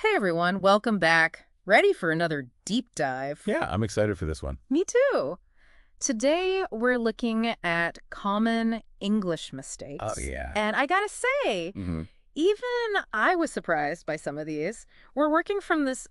Hey everyone, welcome back. Ready for another deep dive? Yeah, I'm excited for this one. Me too. Today we're looking at common English Oh, mistakes. yeah. And I gotta say, hmm even I was surprised by some of these. We're working from this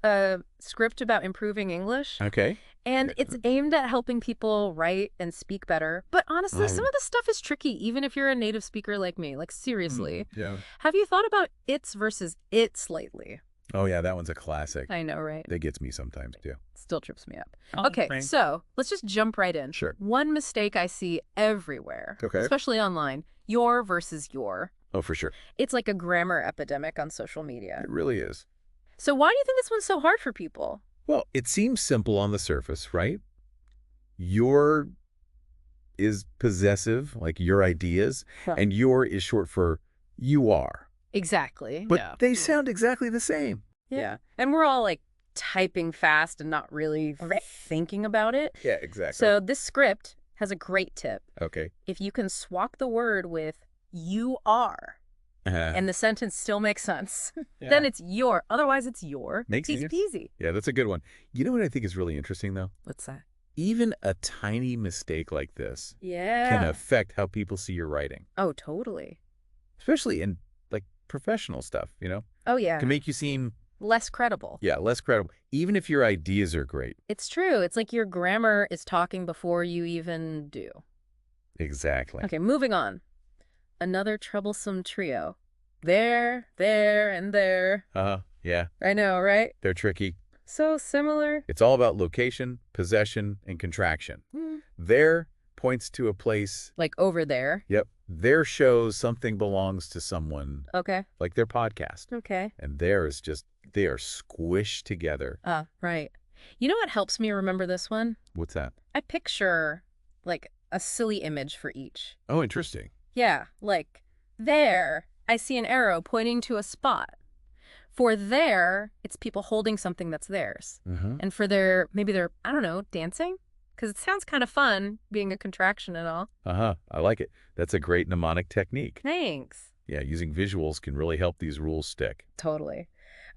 script about improving English, Okay. and Yeah. it's aimed at helping people write and speak better. But honestly, some Right. of the stuff is tricky, even if you're a native speaker like me. Like, seriously. Yeah. Have you thought about its versus its lately? Oh, yeah, that one's a classic. I know, right? That gets me sometimes, too. Still trips me up. Oh, Okay, right. so let's just jump right in. Sure. One mistake I see everywhere, Okay. especially online, your versus your. Oh, for sure. It's like a grammar epidemic on social media. It really is. So why do you think this one's so hard for people? Well, it seems simple on the surface, right? Your is possessive, like your ideas, Huh. and your is short for you are. Exactly. But Yeah. they sound exactly the same. Yeah. And we're all like typing fast and not really thinking about it. Yeah, exactly. So this script has a great tip. Okay. If you can swap the word with you are, and the sentence still makes sense, then it's your. Otherwise, it's your. Makes Easy sense. peasy. Yeah, that's a good one. You know what I think is really interesting, though? What's that? Even a tiny mistake like this Yeah. can affect how people see your writing, Oh, totally. especially in like professional stuff, Oh, yeah. Can make you seem, Less credible. less credible, even if your ideas are great. It's true. It's like your grammar is talking before you even do. Exactly. Okay, moving on. Another troublesome trio. There, and there. Yeah, I know, right? they're tricky. So similar. It's all about location, possession, and contraction. There points to a place. Like over there. Yep. There shows something belongs to someone, Okay. like their podcast. Okay. And there is just, they are squished together. Right. You know what helps me remember this one? What's that? I picture, like, a silly image for each. Oh, interesting. Yeah, like, there, I see an arrow pointing to a spot. For there, it's people holding something that's theirs. And for their, maybe they're, I don't know, dancing? Because it sounds kind of fun, being a contraction and all. I like it. That's a great mnemonic technique. Thanks. Yeah, using visuals can really help these rules stick. Totally.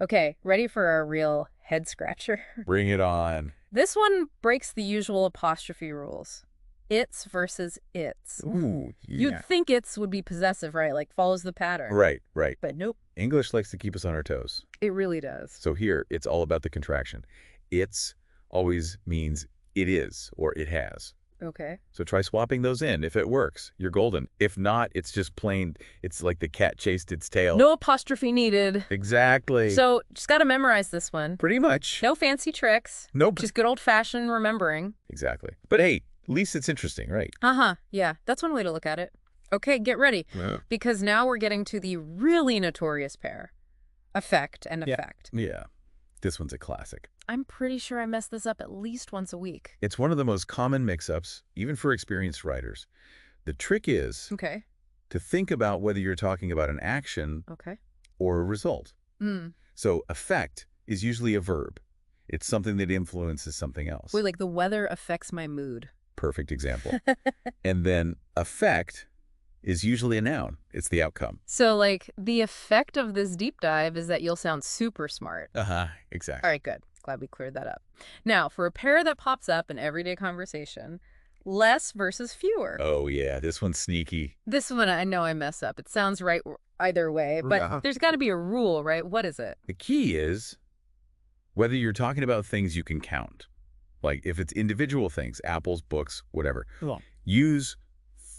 Okay, ready for our real head scratcher? Bring it on. This one breaks the usual apostrophe rules. It's versus its. Ooh, You'd think it's would be possessive, right? Like follows the pattern. Right. But nope, English likes to keep us on our toes. it really does. So here, it's all about the contraction. It's always means it is or it has. Okay. So try swapping those in. If it works, you're golden. If not, it's just plain, it's like the cat chased its tail. No apostrophe needed. Exactly. So just got to memorize this one. pretty much. No fancy tricks. Nope. Just good old-fashioned remembering. Exactly. But hey, at least it's interesting, right? Yeah, that's one way to look at it. Okay, get ready. Yeah. Because now we're getting to the really notorious pair. Affect and effect. Yeah. This one's a classic. I'm pretty sure I mess this up at least once a week. It's one of the most common mix-ups, even for experienced writers. The trick is Okay. to think about whether you're talking about an action Okay. or a result. Hmm. So affect is usually a verb. It's something that influences something else. Wait, like the weather affects my mood. Perfect example. And then effect is usually a noun. It's the outcome. So, like, the effect of this deep dive is that you'll sound super smart. Exactly. All right, good. Glad we cleared that up. Now, for a pair that pops up in everyday conversation, less versus fewer. Oh, yeah. This one's sneaky. This one, I know I mess up. It sounds right either way, but Yeah. there's got to be a rule, right? What is it? The key is whether you're talking about things you can count. Like if it's individual things, apples, books, whatever. Use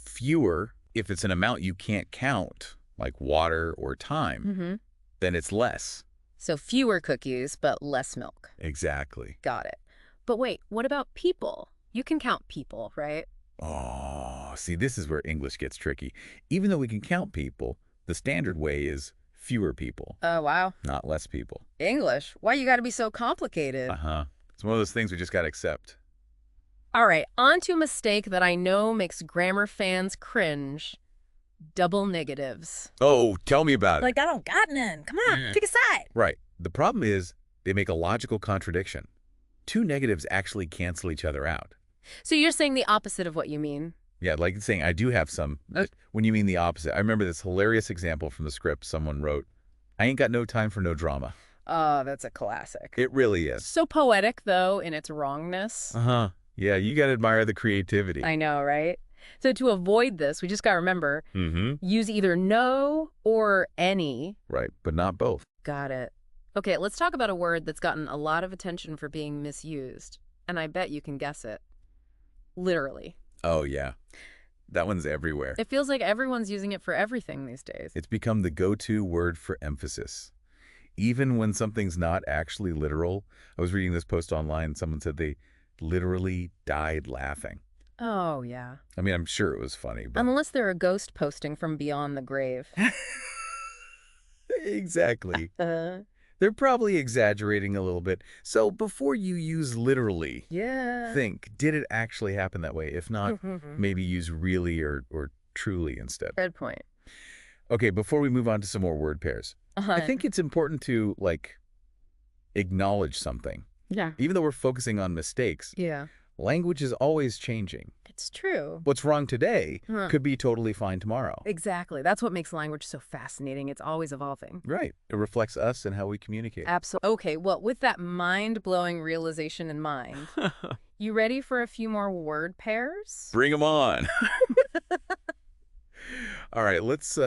fewer if it's an amount you can't count, like water or time. Then it's less. So fewer cookies, but less milk. Exactly. Got it. But wait, what about people? You can count people, right? Oh, see, this is where English gets tricky. Even though we can count people, the standard way is fewer people, Oh, wow. not less people. English? Why you got to be so complicated? It's one of those things we just got to accept. All right, on to a mistake that I know makes grammar fans cringe. Double negatives. Oh, tell me about it. Like, I don't got none. Come on, pick a side. Right. The problem is they make a logical contradiction. Two negatives actually cancel each other out. So you're saying the opposite of what you mean? Yeah, like saying, I do have some, when you mean the opposite. I remember this hilarious example from the script someone wrote, I ain't got no time for no drama. Oh, that's a classic. It really is. So poetic, though, in its wrongness. Uh-huh. Yeah, you got to admire the creativity. I know, right? So to avoid this, we just got to remember, Mm-hmm. use either no or any. Right, but not both. Got it. Okay, let's talk about a word that's gotten a lot of attention for being misused. And I bet you can guess it. Literally. Oh, yeah. That one's everywhere. It feels like everyone's using it for everything these days. It's become the go-to word for emphasis. Even when something's not actually literal. I was reading this post online. Someone said they literally died laughing. Oh, yeah. I mean, I'm sure it was funny, but... Unless they're a ghost posting from beyond the grave. Exactly. They're probably exaggerating a little bit. So before you use literally, think, did it actually happen that way? If not, maybe use really or truly instead. Good point. Okay, before we move on to some more word pairs, I think it's important to, acknowledge something. Yeah. Even though we're focusing on mistakes, Yeah. language is always changing. It's true. What's wrong today could be totally fine tomorrow. Exactly. That's what makes language so fascinating. It's always evolving. Right. It reflects us and how we communicate. Absolutely. Okay, well, with that mind-blowing realization in mind, you ready for a few more word pairs? Bring them on. All right, let's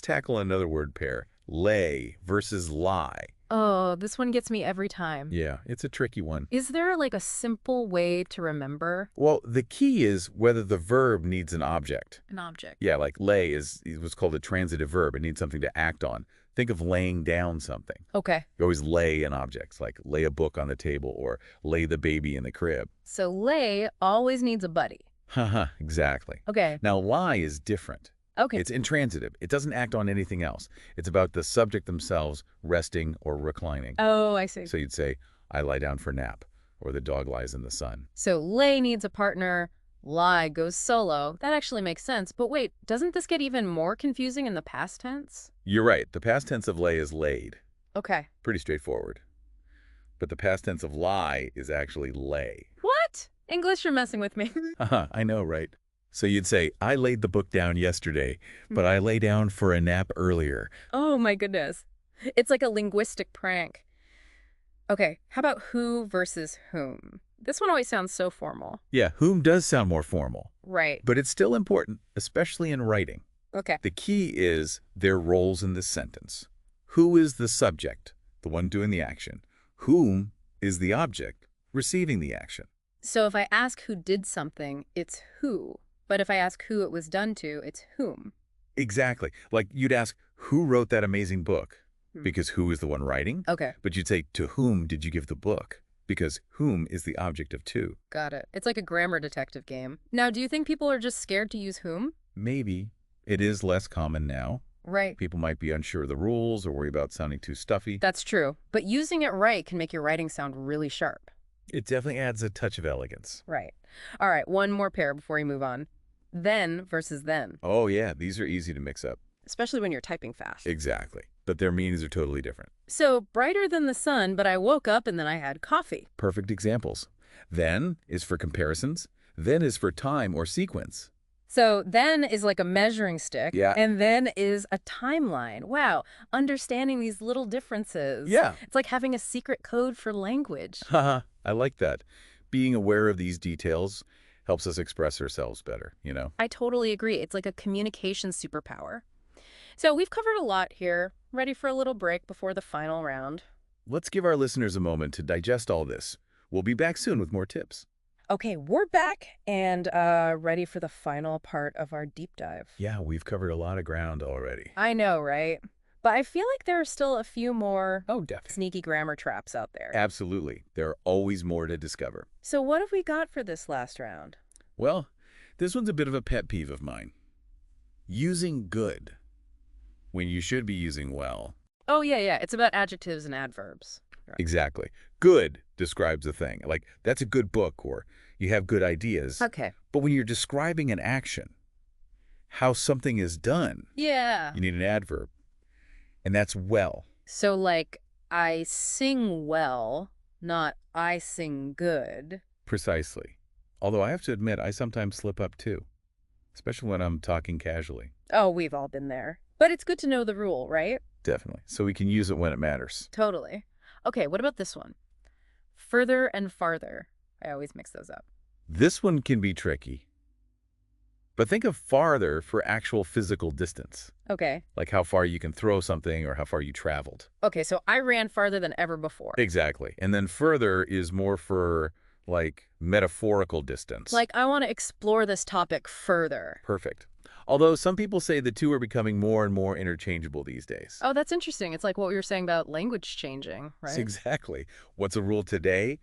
tackle another word pair. Lay versus lie. Oh, this one gets me every time. Yeah, it's a tricky one. Is there a simple way to remember? Well, the key is whether the verb needs an object. An object. Yeah, like lay is what's called a transitive verb. It needs something to act on. Think of laying down something. Okay. You always lay an object, like lay a book on the table or lay the baby in the crib. So lay always needs a buddy. Haha, exactly. Okay. Now, lie is different. Okay. It's intransitive. It doesn't act on anything else. It's about the subject themselves resting or reclining. Oh, I see. So you'd say, I lie down for nap, or the dog lies in the sun. So lay needs a partner, lie goes solo. That actually makes sense. But wait, doesn't this get even more confusing in the past tense? You're right. The past tense of lay is laid. Okay. Pretty straightforward. But the past tense of lie is actually lay. What? English, you're messing with me. I know, right? So you'd say, I laid the book down yesterday, but I lay down for a nap earlier. Oh, my goodness. It's like a linguistic prank. Okay, how about who versus whom? This one always sounds so formal. Yeah, whom does sound more formal. Right. But it's still important, especially in writing. Okay. The key is their roles in this sentence. Who is the subject, the one doing the action? Whom is the object, receiving the action? So if I ask who did something, it's who. But if I ask who it was done to, it's whom. Exactly. Like you'd ask, who wrote that amazing book? Because who is the one writing? Okay. But you'd say, to whom did you give the book? Because whom is the object of to. Got it. It's like a grammar detective game. Now, do you think people are just scared to use whom? Maybe. It is less common now. Right. People might be unsure of the rules or worry about sounding too stuffy. That's true. But using it right can make your writing sound really sharp. It definitely adds a touch of elegance. Right. All right, one more pair before we move on. Then versus then. Oh, yeah. These are easy to mix up. Especially when you're typing fast. Exactly. But their meanings are totally different. So, brighter than the sun, but I woke up and then I had coffee. Perfect examples. Then is for comparisons. Then is for time or sequence. So, then is like a measuring stick. Yeah. And then is a timeline. Wow. Understanding these little differences. Yeah. It's like having a secret code for language. Haha, I like that. Being aware of these details helps us express ourselves better, you know? I totally agree. It's like a communication superpower. So we've covered a lot here. Ready for a little break before the final round? Let's give our listeners a moment to digest all this. We'll be back soon with more tips. Okay, we're back and ready for the final part of our deep dive. Yeah, we've covered a lot of ground already. I know, right? But I feel like there are still a few more Definitely. sneaky grammar traps out there. Absolutely. There are always more to discover. So what have we got for this last round? Well, this one's a bit of a pet peeve of mine. Using good when you should be using well. Oh, yeah. It's about adjectives and adverbs. Right. Exactly. Good describes a thing. Like, that's a good book, or you have good ideas. Okay. But when you're describing an action, how something is done, Yeah. you need an adverb. And that's well. So like, I sing well, not I sing good. Precisely. Although I have to admit, I sometimes slip up too, especially when I'm talking casually. Oh, we've all been there. But it's good to know the rule, right? Definitely. So we can use it when it matters. Totally. Okay, what about this one? Further and farther. I always mix those up. This one can be tricky. But think of farther for actual physical distance, Okay. like how far you can throw something or how far you traveled. Okay, so I ran farther than ever before. Exactly. And then further is more for, like, metaphorical distance. Like, I want to explore this topic further. Perfect. Although some people say the two are becoming more and more interchangeable these days. Oh, that's interesting. It's like what we were saying about language changing, right? Exactly. What's a rule today